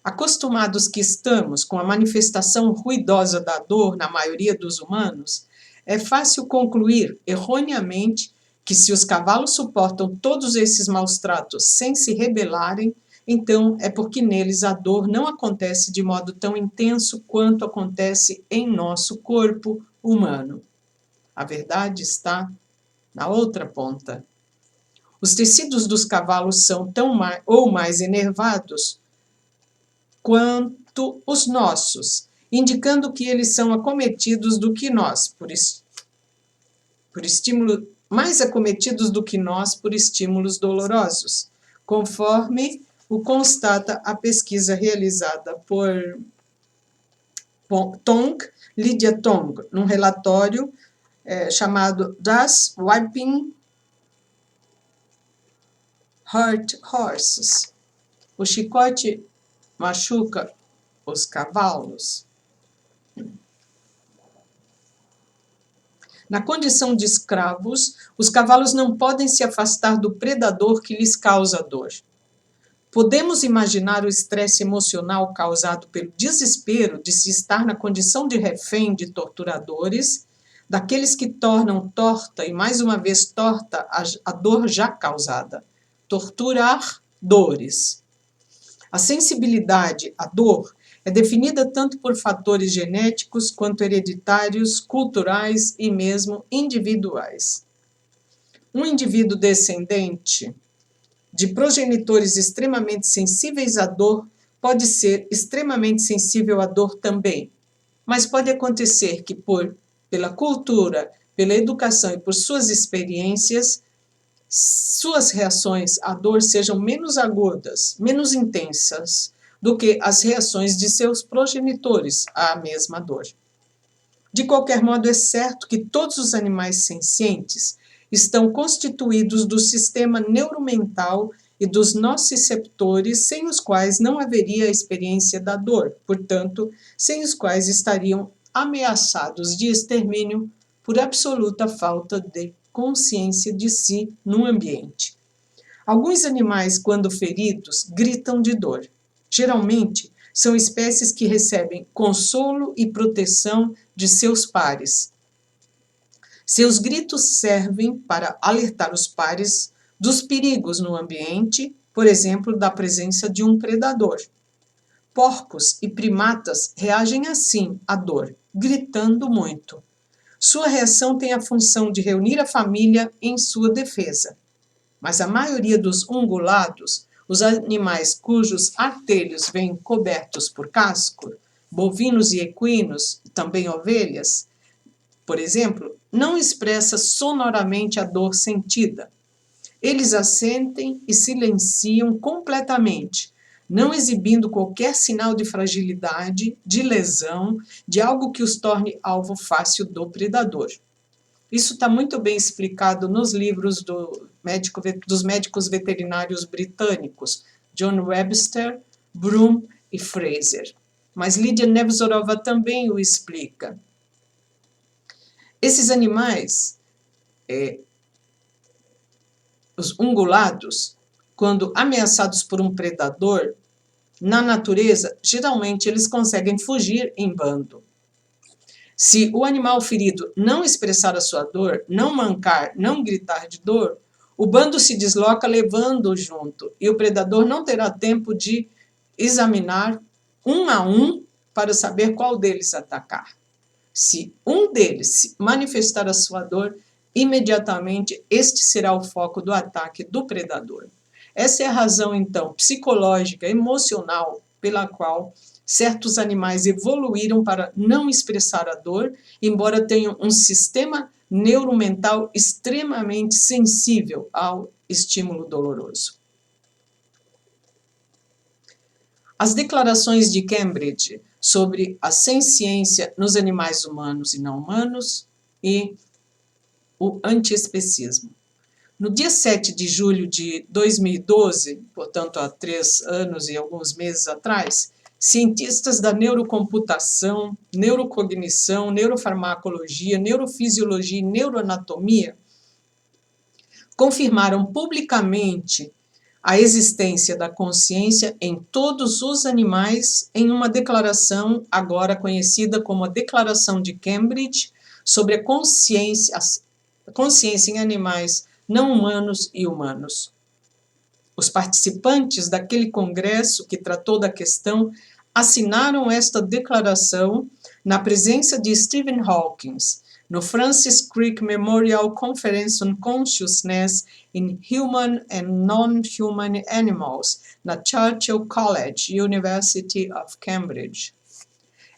Acostumados que estamos com a manifestação ruidosa da dor na maioria dos humanos, é fácil concluir erroneamente que se os cavalos suportam todos esses maus tratos sem se rebelarem, então é porque neles a dor não acontece de modo tão intenso quanto acontece em nosso corpo humano. A verdade está na outra ponta. Os tecidos dos cavalos são tão mais enervados quanto os nossos, indicando que eles são acometidos do que nós, mais acometidos do que nós por estímulos dolorosos, conforme o constata a pesquisa realizada por Lydia Tong, num relatório chamado Does Whipping Hurt Horses? O chicote machuca os cavalos? Na condição de escravos, os cavalos não podem se afastar do predador que lhes causa dor. Podemos imaginar o estresse emocional causado pelo desespero de se estar na condição de refém de torturadores, daqueles que tornam torta e mais uma vez torta a dor já causada. Torturar dores. A sensibilidade à dor é definida tanto por fatores genéticos quanto hereditários, culturais e mesmo individuais. Um indivíduo descendente de progenitores extremamente sensíveis à dor pode ser extremamente sensível à dor também, mas pode acontecer que pela cultura, pela educação e por suas experiências, suas reações à dor sejam menos agudas, menos intensas do que as reações de seus progenitores à mesma dor. De qualquer modo, é certo que todos os animais sencientes estão constituídos do sistema neuromental e dos nociceptores, sem os quais não haveria a experiência da dor, portanto, sem os quais estariam ameaçados de extermínio por absoluta falta de consciência de si no ambiente. Alguns animais, quando feridos, gritam de dor. Geralmente, são espécies que recebem consolo e proteção de seus pares. Seus gritos servem para alertar os pares dos perigos no ambiente, por exemplo, da presença de um predador. Porcos e primatas reagem assim à dor, gritando muito. Sua reação tem a função de reunir a família em sua defesa. Mas a maioria dos ungulados os animais cujos artelhos vêm cobertos por casco, bovinos e equinos, também ovelhas, por exemplo, não expressa sonoramente a dor sentida. Eles a sentem e silenciam completamente, não exibindo qualquer sinal de fragilidade, de lesão, de algo que os torne alvo fácil do predador. Isso está muito bem explicado nos livros dos médicos veterinários britânicos, John Webster, Broom e Fraser. Mas Lídia Nevzorova também o explica. Esses animais, os ungulados, quando ameaçados por um predador, na natureza, geralmente eles conseguem fugir em bando. Se o animal ferido não expressar a sua dor, não mancar, não gritar de dor, o bando se desloca levando-o junto e o predador não terá tempo de examinar um a um para saber qual deles atacar. Se um deles manifestar a sua dor, imediatamente este será o foco do ataque do predador. Essa é a razão, então, psicológica, emocional, pela qual certos animais evoluíram para não expressar a dor, embora tenham um sistema neuromental extremamente sensível ao estímulo doloroso. As declarações de Cambridge sobre a senciência nos animais humanos e não humanos e o antiespecismo. No dia 7 de julho de 2012, portanto há 3 anos e alguns meses atrás, cientistas da neurocomputação, neurocognição, neurofarmacologia, neurofisiologia e neuroanatomia confirmaram publicamente a existência da consciência em todos os animais em uma declaração agora conhecida como a Declaração de Cambridge sobre a consciência em animais não humanos e humanos. Os participantes daquele congresso que tratou da questão assinaram esta declaração na presença de Stephen Hawking, no Francis Crick Memorial Conference on Consciousness in Human and Non-Human Animals, na Churchill College, University of Cambridge.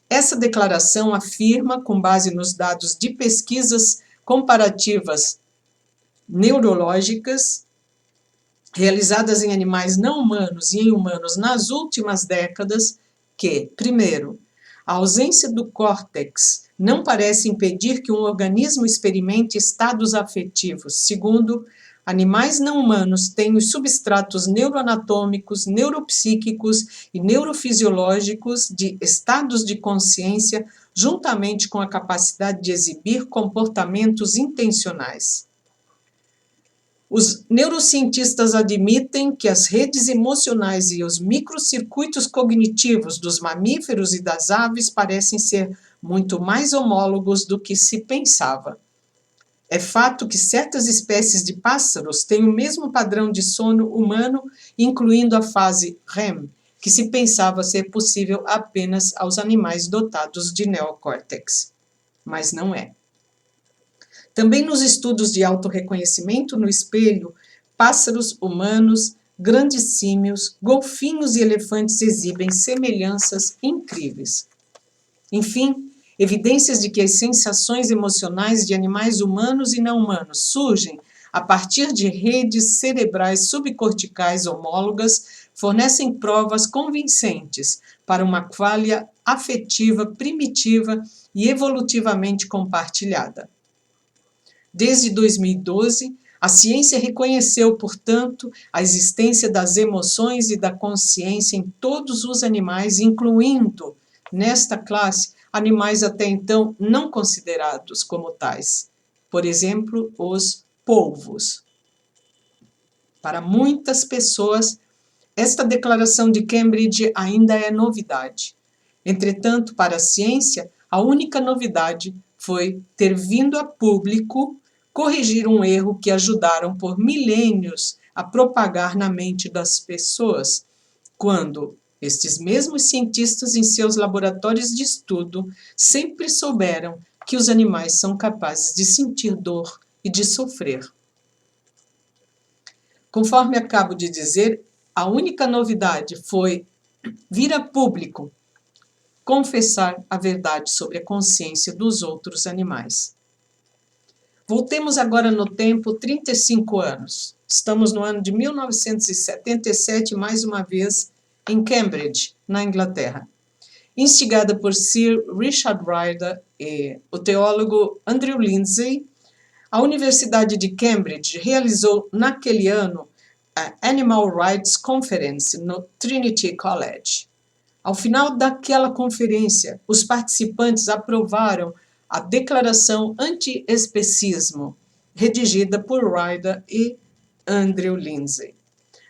Essa declaração afirma, com base nos dados de pesquisas comparativas neurológicas realizadas em animais não humanos e em humanos nas últimas décadas, que, primeiro, a ausência do córtex não parece impedir que um organismo experimente estados afetivos. Segundo, animais não humanos têm os substratos neuroanatômicos, neuropsíquicos e neurofisiológicos de estados de consciência, juntamente com a capacidade de exibir comportamentos intencionais. Os neurocientistas admitem que as redes emocionais e os microcircuitos cognitivos dos mamíferos e das aves parecem ser muito mais homólogos do que se pensava. É fato que certas espécies de pássaros têm o mesmo padrão de sono humano, incluindo a fase REM, que se pensava ser possível apenas aos animais dotados de neocórtex. Mas não é. Também nos estudos de autorreconhecimento no espelho, pássaros humanos, grandes símios, golfinhos e elefantes exibem semelhanças incríveis. Enfim, evidências de que as sensações emocionais de animais humanos e não humanos surgem a partir de redes cerebrais subcorticais homólogas fornecem provas convincentes para uma qualia afetiva primitiva e evolutivamente compartilhada. Desde 2012, a ciência reconheceu, portanto, a existência das emoções e da consciência em todos os animais, incluindo, nesta classe, animais até então não considerados como tais. Por exemplo, os polvos. Para muitas pessoas, esta declaração de Cambridge ainda é novidade. Entretanto, para a ciência, a única novidade foi ter vindo a público corrigir um erro que ajudaram por milênios a propagar na mente das pessoas, quando estes mesmos cientistas em seus laboratórios de estudo sempre souberam que os animais são capazes de sentir dor e de sofrer. Conforme acabo de dizer, a única novidade foi vir a público confessar a verdade sobre a consciência dos outros animais. Voltemos agora no tempo 35 anos. Estamos no ano de 1977, mais uma vez, em Cambridge, na Inglaterra. Instigada por Sir Richard Ryder e o teólogo Andrew Lindsay, a Universidade de Cambridge realizou naquele ano a Animal Rights Conference no Trinity College. Ao final daquela conferência, os participantes aprovaram a Declaração Anti-Especismo, redigida por Ryder e Andrew Lindsay.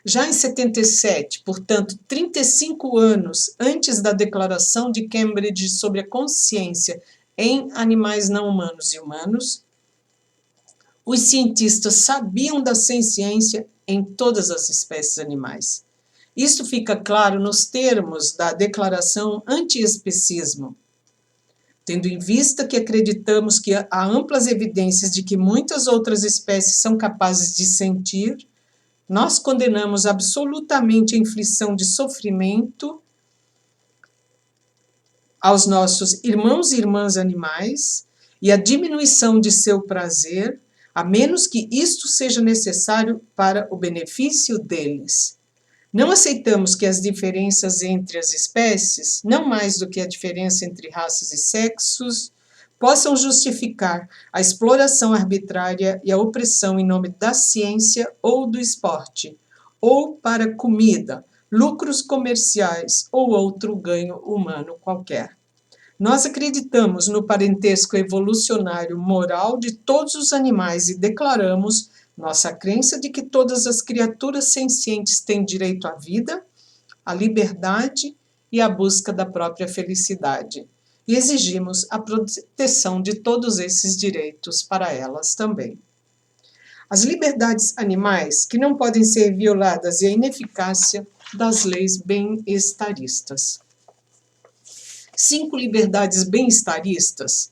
Já em 77, portanto, 35 anos antes da Declaração de Cambridge sobre a consciência em animais não humanos e humanos, os cientistas sabiam da senciência em todas as espécies animais. Isto fica claro nos termos da Declaração Anti-Especismo. Tendo em vista que acreditamos que há amplas evidências de que muitas outras espécies são capazes de sentir, nós condenamos absolutamente a inflição de sofrimento aos nossos irmãos e irmãs animais e a diminuição de seu prazer, a menos que isto seja necessário para o benefício deles. Não aceitamos que as diferenças entre as espécies, não mais do que a diferença entre raças e sexos, possam justificar a exploração arbitrária e a opressão em nome da ciência ou do esporte, ou para comida, lucros comerciais ou outro ganho humano qualquer. Nós acreditamos no parentesco evolucionário moral de todos os animais e declaramos nossa crença de que todas as criaturas sencientes têm direito à vida, à liberdade e à busca da própria felicidade. E exigimos a proteção de todos esses direitos para elas também. As liberdades animais que não podem ser violadas e a ineficácia das leis bem-estaristas. 5 liberdades bem-estaristas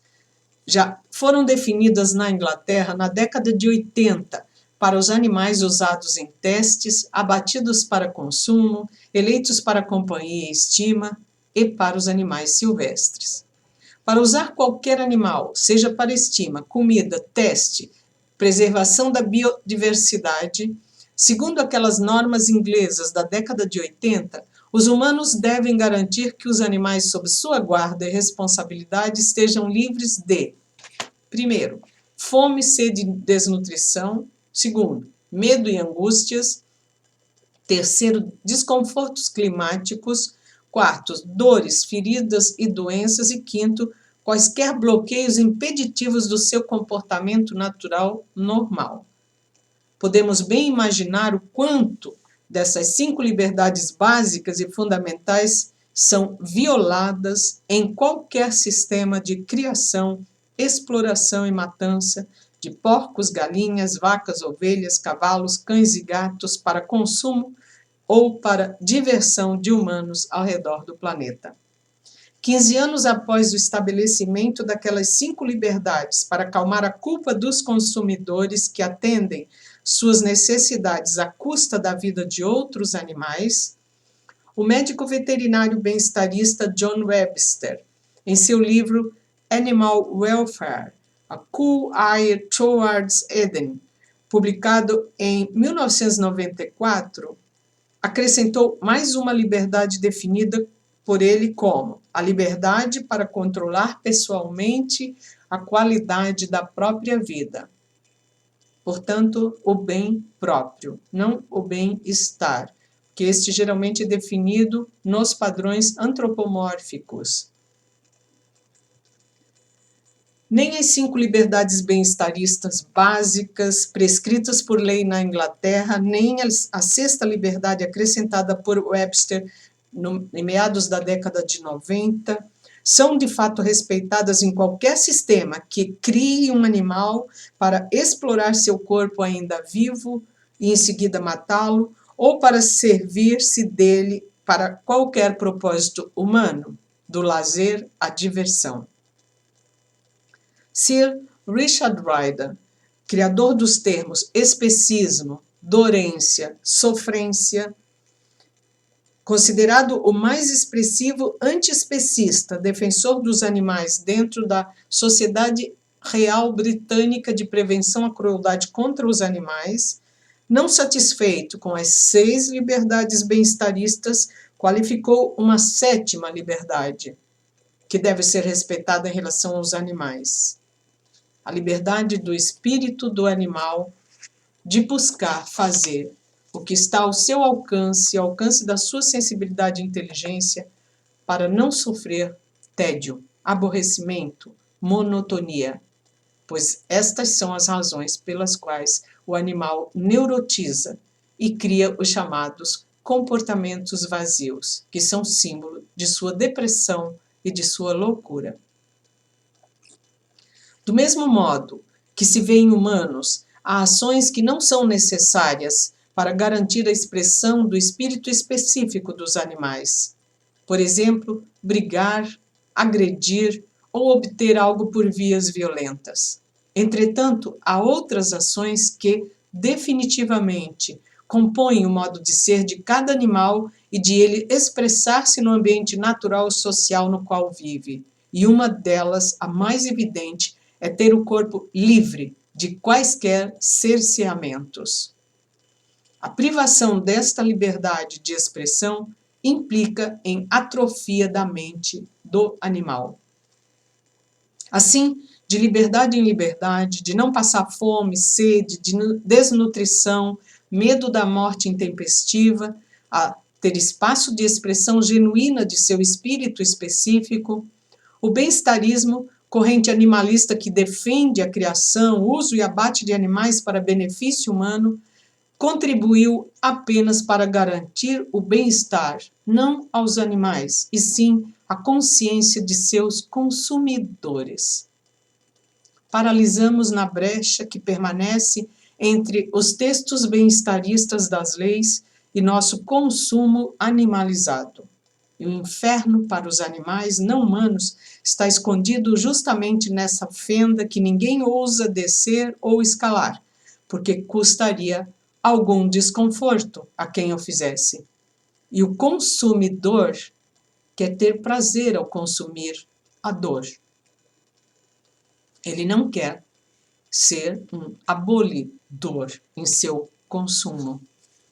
já foram definidas na Inglaterra na década de 80 para os animais usados em testes, abatidos para consumo, eleitos para companhia e estima e para os animais silvestres. Para usar qualquer animal, seja para estima, comida, teste, preservação da biodiversidade, segundo aquelas normas inglesas da década de 80, os humanos devem garantir que os animais sob sua guarda e responsabilidade estejam livres de: primeiro, fome, sede e desnutrição; segundo, medo e angústias; terceiro, desconfortos climáticos; quarto, dores, feridas e doenças; e quinto, quaisquer bloqueios impeditivos do seu comportamento natural normal. Podemos bem imaginar o quanto dessas 5 liberdades básicas e fundamentais são violadas em qualquer sistema de criação, exploração e matança de porcos, galinhas, vacas, ovelhas, cavalos, cães e gatos para consumo ou para diversão de humanos ao redor do planeta. 15 anos após o estabelecimento daquelas 5 liberdades para acalmar a culpa dos consumidores que atendem suas necessidades à custa da vida de outros animais, o médico veterinário bem-estarista John Webster, em seu livro Animal Welfare, A Cool Eye Towards Eden, publicado em 1994, acrescentou mais uma liberdade definida por ele como a liberdade para controlar pessoalmente a qualidade da própria vida. Portanto, o bem próprio, não o bem-estar, que este geralmente é definido nos padrões antropomórficos. Nem as 5 liberdades bem-estaristas básicas prescritas por lei na Inglaterra, nem a 6ª liberdade acrescentada por Webster em meados da década de 90, são de fato respeitadas em qualquer sistema que crie um animal para explorar seu corpo ainda vivo e em seguida matá-lo, ou para servir-se dele para qualquer propósito humano, do lazer à diversão. Sir Richard Ryder, criador dos termos especismo, dorência, sofrência, Considerado o mais expressivo antiespecista, defensor dos animais dentro da Sociedade Real Britânica de Prevenção à Crueldade contra os Animais, não satisfeito com as 6 liberdades bem-estaristas, qualificou uma 7ª liberdade, que deve ser respeitada em relação aos animais. A liberdade do espírito do animal de buscar fazer o que está ao seu alcance, ao alcance da sua sensibilidade e inteligência, para não sofrer tédio, aborrecimento, monotonia, pois estas são as razões pelas quais o animal neurotiza e cria os chamados comportamentos vazios, que são símbolo de sua depressão e de sua loucura. Do mesmo modo que se vê em humanos há ações que não são necessárias para garantir a expressão do espírito específico dos animais. Por exemplo, brigar, agredir ou obter algo por vias violentas. Entretanto, há outras ações que, definitivamente, compõem o modo de ser de cada animal e de ele expressar-se no ambiente natural e social no qual vive. E uma delas, a mais evidente, é ter o corpo livre de quaisquer cerceamentos. A privação desta liberdade de expressão implica em atrofia da mente do animal. Assim, de liberdade em liberdade, de não passar fome, sede, de desnutrição, medo da morte intempestiva, a ter espaço de expressão genuína de seu espírito específico, o bem-estarismo, corrente animalista que defende a criação, uso e abate de animais para benefício humano, contribuiu apenas para garantir o bem-estar, não aos animais, e sim a consciência de seus consumidores. Paralisamos na brecha que permanece entre os textos bem-estaristas das leis e nosso consumo animalizado. E o inferno para os animais não humanos está escondido justamente nessa fenda que ninguém ousa descer ou escalar, porque custaria algum desconforto a quem o fizesse. E o consumidor quer ter prazer ao consumir a dor. Ele não quer ser um abolidor em seu consumo.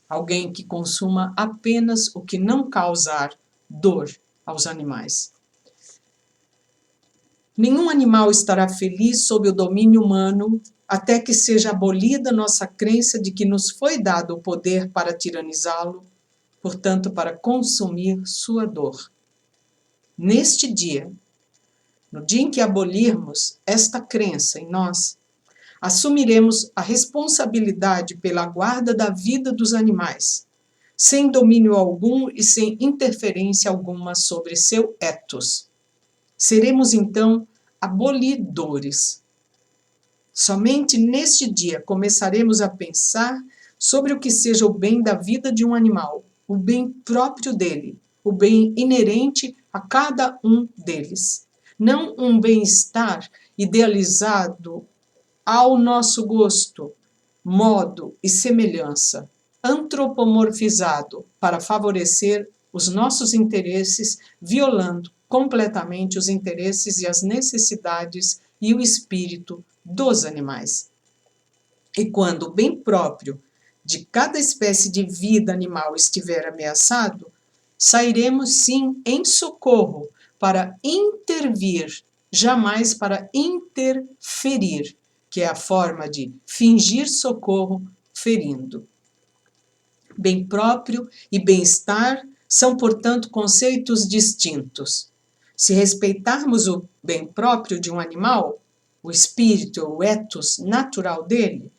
Alguém que consuma apenas o que não causar dor aos animais. Nenhum animal estará feliz sob o domínio humano até que seja abolida nossa crença de que nos foi dado o poder para tiranizá-lo, portanto, para consumir sua dor. Neste dia, no dia em que abolirmos esta crença em nós, assumiremos a responsabilidade pela guarda da vida dos animais, sem domínio algum e sem interferência alguma sobre seu ethos. Seremos, então, abolidores. Somente neste dia começaremos a pensar sobre o que seja o bem da vida de um animal, o bem próprio dele, o bem inerente a cada um deles. Não um bem-estar idealizado ao nosso gosto, modo e semelhança, antropomorfizado para favorecer os nossos interesses, violando completamente os interesses e as necessidades e o espírito dos animais. E quando o bem próprio de cada espécie de vida animal estiver ameaçado, sairemos sim em socorro para intervir, jamais para interferir, que é a forma de fingir socorro ferindo. Bem próprio e bem-estar são, portanto, conceitos distintos. Se respeitarmos o bem próprio de um animal, o espírito, o ethos natural dele,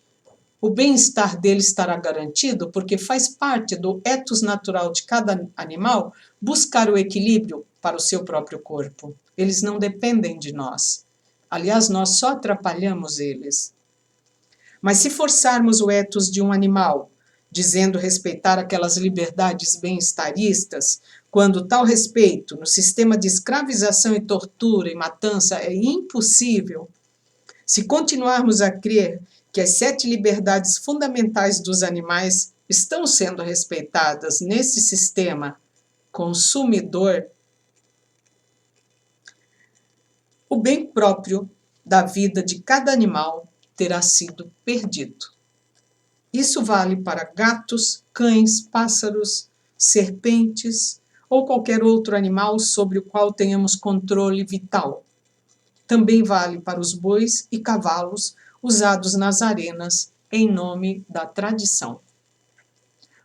o bem-estar dele estará garantido porque faz parte do ethos natural de cada animal buscar o equilíbrio para o seu próprio corpo. Eles não dependem de nós. Aliás, nós só atrapalhamos eles. Mas se forçarmos o ethos de um animal, dizendo respeitar aquelas liberdades bem-estaristas, quando tal respeito no sistema de escravização e tortura e matança é impossível, se continuarmos a crer que as 7 liberdades fundamentais dos animais estão sendo respeitadas nesse sistema consumidor, o bem próprio da vida de cada animal terá sido perdido. Isso vale para gatos, cães, pássaros, serpentes ou qualquer outro animal sobre o qual tenhamos controle vital. Também vale para os bois e cavalos usados nas arenas em nome da tradição.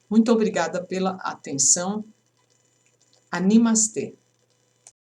Muito obrigada pela atenção. Namastê.